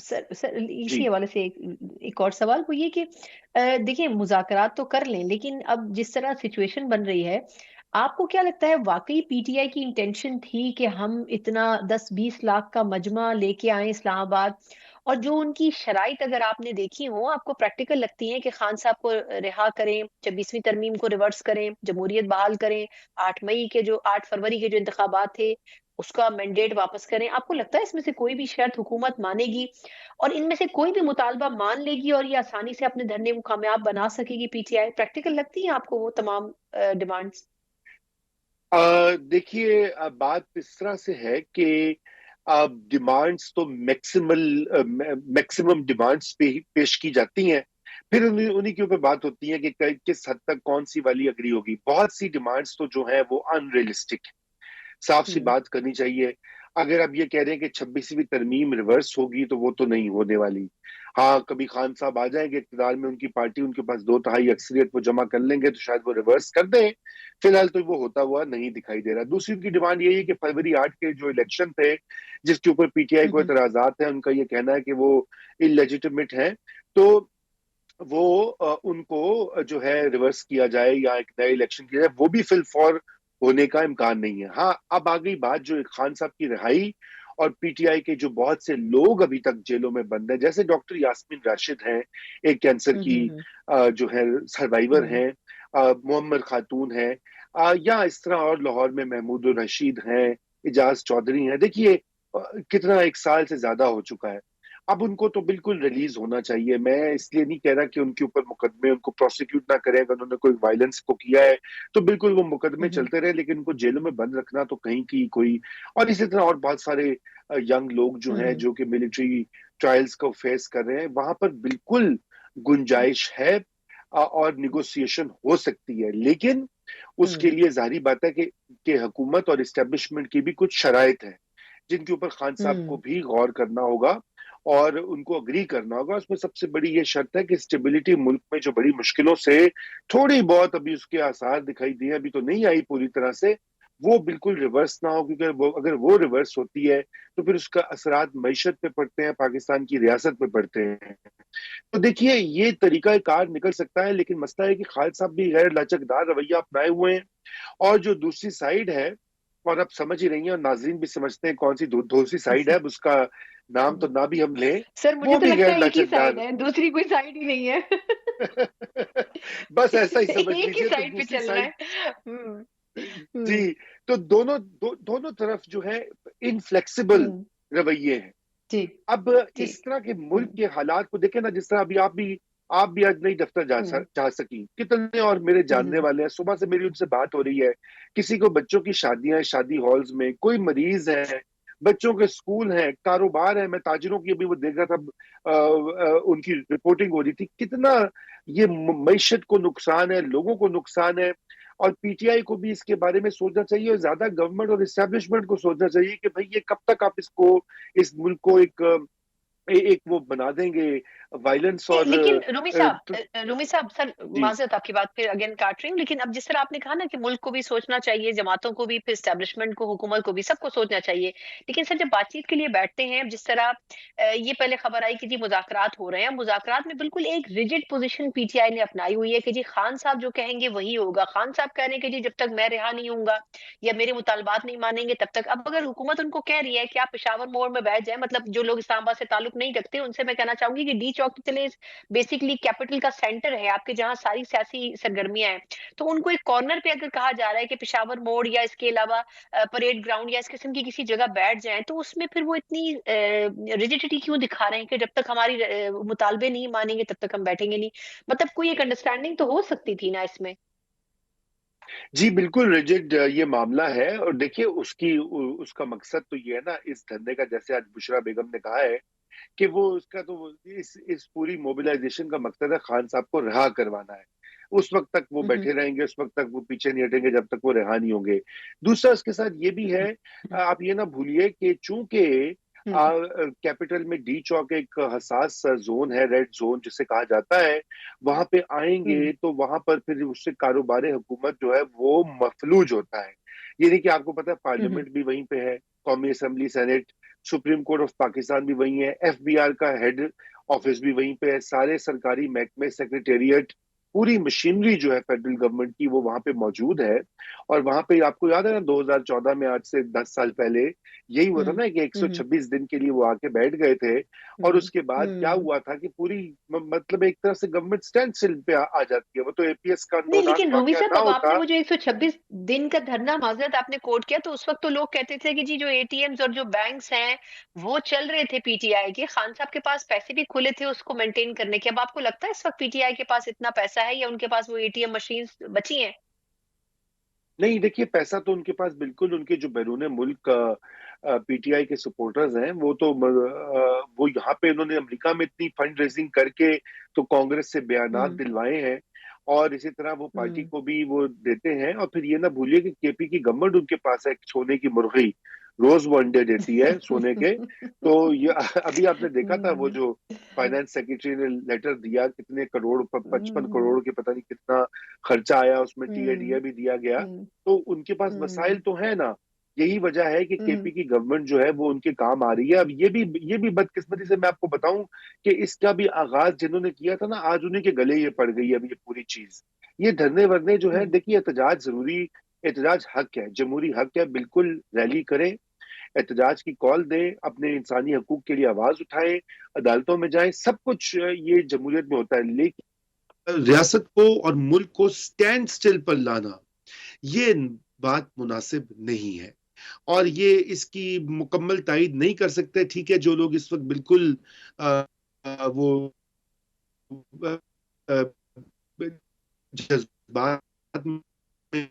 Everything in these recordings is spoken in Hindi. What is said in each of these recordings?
सर इसी जी। हवाले से एक और सवाल वो ये कि देखिए मुज़ाकरात तो कर लें, लेकिन अब जिस तरह सिचुएशन बन रही है, आपको क्या लगता है वाक़ई पीटीआई की इंटेंशन थी कि हम इतना 10-20 लाख का मजमा लेके आएँ इस्लामाबाद? और जो उनकी शराइत अगर आपने देखी हो, आपको प्रैक्टिकल लगती हैं कि खान साहब को रिहा करें, 26वीं तरमीम को रिवर्स करें, जमहूरियत बहाल करें, 8 फरवरी के जो इंतखाबात थे, उसका मैंडेट वापस करें। आपको लगता है इसमें से कोई भी शर्त हुकूमत मानेगी और इनमें से कोई भी मुतालबा मान लेगी और ये आसानी से अपने धरने को कामयाब बना सकेगी पीटीआई? प्रैक्टिकल लगती है आपको वो तमाम डिमांड्स? देखिए, बात इस तरह से है कि डिमांड्स तो मैक्सिमम डिमांड्स पे ही पेश की जाती हैं। फिर उन्हीं उन्हीं के ऊपर बात होती है कि किस हद तक कौन सी वाली अग्री होगी। बहुत सी डिमांड्स तो जो है वो अनरियलिस्टिक, साफ सी हुँ। बात करनी चाहिए। अगर आप ये कह रहे हैं कि 26वीं तरमीम रिवर्स होगी तो वो तो नहीं होने वाली। हाँ, कभी खान साहब आ जाएंगे इक़्तिदार में, उनकी पार्टी, उनके पास 2/3 अक्सरियत वो जमा कर लेंगे तो शायद वो रिवर्स कर दें। फिलहाल तो वो होता हुआ नहीं दिखाई दे रहा। दूसरी उनकी डिमांड यही है कि फरवरी 8 के जो इलेक्शन थे, जिसके ऊपर पीटीआई हुँ, को हुँ। एतराजात हैं, उनका ये कहना है कि वो इलेजिटिमेट है, तो वो उनको जो है रिवर्स किया जाए या एक नया इलेक्शन किया जाए, वो भी फिल फॉर होने का इम्कान नहीं है। हाँ, अब आ गई बात जो खान साहब की रिहाई और पीटीआई के जो बहुत से लोग अभी तक जेलों में बंद हैं, जैसे डॉक्टर यास्मीन राशिद हैं, एक कैंसर हुँ, की हुँ, हुँ। जो है सर्वाइवर हुँ। हैं, मोहम्मद खातून हैं, या इस तरह और लाहौर में महमूद रशीद हैं, इजाज चौधरी हैं। देखिए, कितना 1 साल से ज्यादा हो चुका है। अब उनको तो बिल्कुल रिलीज होना चाहिए। मैं इसलिए नहीं कह रहा कि उनके ऊपर मुकदमे, उनको प्रोसिक्यूट ना करें। अगर उन्होंने कोई वायलेंस को किया है तो बिल्कुल वो मुकदमे हुँ, हुँ। चलते रहे, लेकिन उनको जेलों में बंद रखना तो कहीं की कोई। और इसी तरह और बहुत सारे यंग लोग जो हुँ, हैं, हुँ। जो कि मिलिट्री ट्रायल्स को फेस कर रहे हैं, वहां पर बिल्कुल गुंजाइश है और निगोसिएशन हो सकती है। लेकिन उसके हुँ, लिए जाहिर बात है कि हुकूमत और इस्टेब्लिशमेंट की भी कुछ शराइत है, जिनके ऊपर खान साहब को हुँ, भी गौर करना होगा और उनको अग्री करना होगा। उसमें सबसे बड़ी ये शर्त है कि स्टेबिलिटी मुल्क में जो बड़ी मुश्किलों से थोड़ी बहुत अभी उसके आसार दिखाई दिए, अभी तो नहीं आई पूरी तरह से, वो बिल्कुल रिवर्स ना हो। क्योंकि अगर वो रिवर्स होती है तो फिर उसका असरात मईशत पे पड़ते हैं, पाकिस्तान की रियासत पे पड़ते हैं। तो देखिए, ये तरीका कार निकल सकता है, लेकिन मसला है कि खालिद साहब भी गैर लचकदार रवैया अपनाए हुए हैं। और जो दूसरी साइड है, और आप समझ ही रही हैं और नाजरीन भी समझते हैं कौन सी दूसरी साइड है, अब उसका नाम तो हुँ। ना भी हम लें, सर मुझे वो तो भी लगता गैर है एक ही साइड लचकदार। है, दूसरी कोई साइड ही नहीं है। बस ऐसा ही समझ एक ही लीजिए। तो साइड पे दूसरी चलना साइड, है। हुँ, हुँ, जी, तो दोनों तरफ जो है इनफ्लेक्सिबल हुँ। रवैये हैं। जी, अब जी। इस तरह के हुँ, मुल्क के हालात को देखें ना, जिस तरह अभी आप भी आज नहीं दफ्तर हुँ, जा सकी, कितने और मेरे हुँ, जानने हुँ, वाले हैं, सुबह से मेरी उनसे बात हो रही है। किसी को बच्चों की शादियां हैं, शादी हॉल्स में कोई मरीज है, बच्चों के स्कूल हैं, कारोबार है। मैं ताजिरों की अभी वो देख रहा था, उनकी रिपोर्टिंग हो रही थी, कितना ये मईशत को नुकसान है, लोगों को नुकसान है। और पीटीआई को भी इसके बारे में सोचना चाहिए, और ज्यादा गवर्नमेंट और इस्टेब्लिशमेंट को सोचना चाहिए कि भाई ये कब तक आप इस मुल्क को एक वो बना देंगे, वायलेंस नहीं, और लेकिन रूमी साहब सर जी। माज़रत आपकी बात फिर अगेन काट रही हूँ, लेकिन अब जिस तरह आपने कहा ना कि मुल्क को भी सोचना चाहिए, जमातों को भी, फिर एस्टेब्लिशमेंट को, हुकूमत को भी, सबको सोचना चाहिए। लेकिन सर जब बातचीत के लिए बैठते हैं, अब जिस तरह ये पहले खबर आई कि जी मुज़ाकरात हो रहे हैं, मुज़ाकरात में बिल्कुल एक रिजिड पोज़ीशन पीटीआई ने अपनाई हुई है कि जी खान साहब जो कहेंगे वही होगा। खान साहब कह रहे हैं कि जी जब तक मैं रिहा नहीं होऊँगा या मेरे मुतालबात नहीं मानेंगे तब तक। अब अगर हुकूमत उनको कह रही है कि आप पेशावर मोड़ में बैठ जाएँ, मतलब जो लोग इस्लामाबाद से ताल्लुक नहीं रखते, उनसे मैं कहना चाहूँगी कि डी चौक तो चले बेसिकली कैपिटल का सेंटर है आपके, जहाँ सारी सियासी सरगर्मियां हैं। तो उनको एक कॉर्नर पे अगर कहा जा रहा है कि पेशावर मोड़ या इसके अलावा परेड ग्राउंड या इस किस्म की किसी जगह बैठ जाएं, तो उसमें फिर वो इतनी रिजिडिटी क्यों दिखा रहे हैं कि जब तक हमारी मुतालबे नहीं मानेंगे तब तक हम बैठेंगे नहीं? मतलब कोई एक अंडरस्टैंडिंग तो हो सकती थी ना इसमें। जी, बिल्कुल रिजिड ये मामला है। और देखिए, उसका मकसद तो ये है ना, इस धंधे का, जैसे आज बुशरा बेगम ने कहा है कि वो उसका तो इस पूरी मोबिलाइजेशन का मकसद है खान साहब को रिहा करवाना है। उस वक्त तक वो हम्म, बैठे रहेंगे, उस वक्त तक वो पीछे नहीं हटेंगे जब तक वो रिहा नहीं होंगे। दूसरा उसके साथ ये भी है, हम्म, आप ये ना भूलिए कि चूंकि हम्म, कैपिटल में डी चौक एक हसास जोन है, रेड जोन जिसे कहा जाता है, वहां पे हम्म, आएंगे तो वहां पर फिर उससे कारोबार हुकूमत जो है वो मफलूज होता है। यानी कि आपको पता है हम्म, पार्लियामेंट भी वहीं पे है, कौमी assembly, senate, supreme court of Pakistan भी वहीं है, एफबीआर का हेड ऑफिस भी वहीं पे है, सारे सरकारी महकमे, सेक्रेटेरिएट, पूरी मशीनरी जो है फेडरल गवर्नमेंट की वो वहां पे मौजूद है। और वहां पे आपको याद है ना 2014 में, आज से 10 साल पहले यही हुआ था हम्म ना कि हम्म 126 दिन के लिए वो आके बैठ गए थे। और हम्म उसके बाद क्या हम्म। हुआ था कि पूरी मतलब एक तरह से गवर्नमेंट स्टैंड स्टिल पे आ जाती है। वो तो एपीएस का नहीं, अनदोनाक लेकिन रूमी वाकया साहब, ना अब आपने होता। वो जो 126 दिन का धरना माजरत आपने कोट किया, तो उस वक्त तो लोग कहते थे कि जी जो एटीएम्स और जो बैंक्स हैं वो चल रहे थे पीटीआई के, खान साहब के पास पैसे भी खुले थे उसको मेंटेन करने के। अब आपको लगता है इस वक्त पीटीआई के पास इतना पैसा है, या उनके पास वो एटीएम मशीन बची हैं? नहीं, देखिए पैसा तो उनके पास बिल्कुल, उनके जो बैरून मुल्क पीटीआई के सपोर्टर्स हैं वो तो वो यहाँ पे उन्होंने अमेरिका में इतनी फंड रेजिंग करके तो कांग्रेस से बयानात हम्म दिलवाए हैं। और इसी तरह वो पार्टी हम्म को भी वो देते हैं। और फिर ये ना भूलिए कि केपी की गवर्नमेंट उनके पास है एक सोने की मुर्गी, रोज वो अंडे देती है सोने के। तो ये अभी आपने देखा था वो हम्म जो फाइनेंस सेक्रेटरी ने लेटर दिया, कितने करोड़, 55 करोड़ हम्म के पता नहीं कितना खर्चा आया, उसमें टीएडीए हम्म भी दिया गया। हम्म तो उनके पास वसाइल हम्म तो है ना। यही वजह है कि हम्म केपी की गवर्नमेंट जो है वो उनके काम आ रही है। अब ये भी बदकिस्मती से मैं आपको बताऊं कि इसका भी आगाज जिन्होंने किया था ना, आज उन्हीं के गले ये पड़ गई है अब ये पूरी चीज। ये धरने वरने जो है, हम्म देखिए एहतजाज जरूरी, एहतजाज हक है, जमहूरी हक है, बिल्कुल रैली करें, एहतजाज की कॉल दें, अपने इंसानी हकूक के लिए आवाज उठाएं, अदालतों में जाएं, सब कुछ ये जमहूरियत में होता है। लेकिन रियासत को और मुल्क को स्टैंड स्टिल पर लाना, ये बात मुनासिब नहीं है। और ये इसकी मुकम्मल तायीद नहीं कर सकते। ठीक है, जो लोग इस वक्त बिल्कुल वो अ, जज्बात में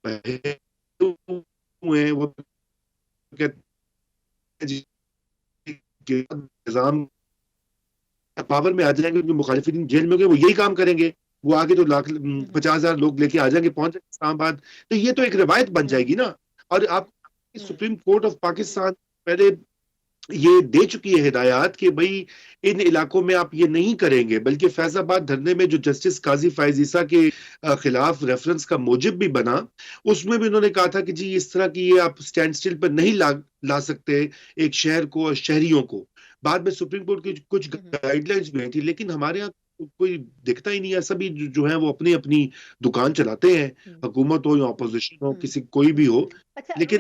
बहे हुए हैं, वो कहते हैं जी कि निजाम पावर में आ जाएंगे, उनके मुखालिफिन जेल में होंगे, वो यही काम करेंगे। वो आगे तो लाख हम्म 50,000 लोग लेके आ जाएंगे, पहुंच जाएंगे इस्लामाबाद। तो ये तो एक रवायत बन हम्म जाएगी ना। और आप हम्म सुप्रीम कोर्ट ऑफ पाकिस्तान पहले ये दे चुकी है हिदायत कि भाई इन इलाकों में आप ये नहीं करेंगे। बल्कि फैजाबाद धरने में जो जस्टिस काजी फायज ईसा के खिलाफ रेफरेंस का मूजिब भी बना, उसमें भी उन्होंने कहा था कि जी इस तरह की ये आप स्टैंड स्टिल पर नहीं ला सकते एक शहर को और शहरियों को। बाद में सुप्रीम कोर्ट की कुछ हम्म गाइडलाइंस भी आई थी, लेकिन हमारे यहाँ कोई दिखता ही नहीं है। सभी जो है वो अपनी अपनी दुकान चलाते हैं, हम्म हुकूमत हो या अपोजिशन हो, हम्म किसी कोई भी हम्म। हो। अच्छा लेकिन रूमी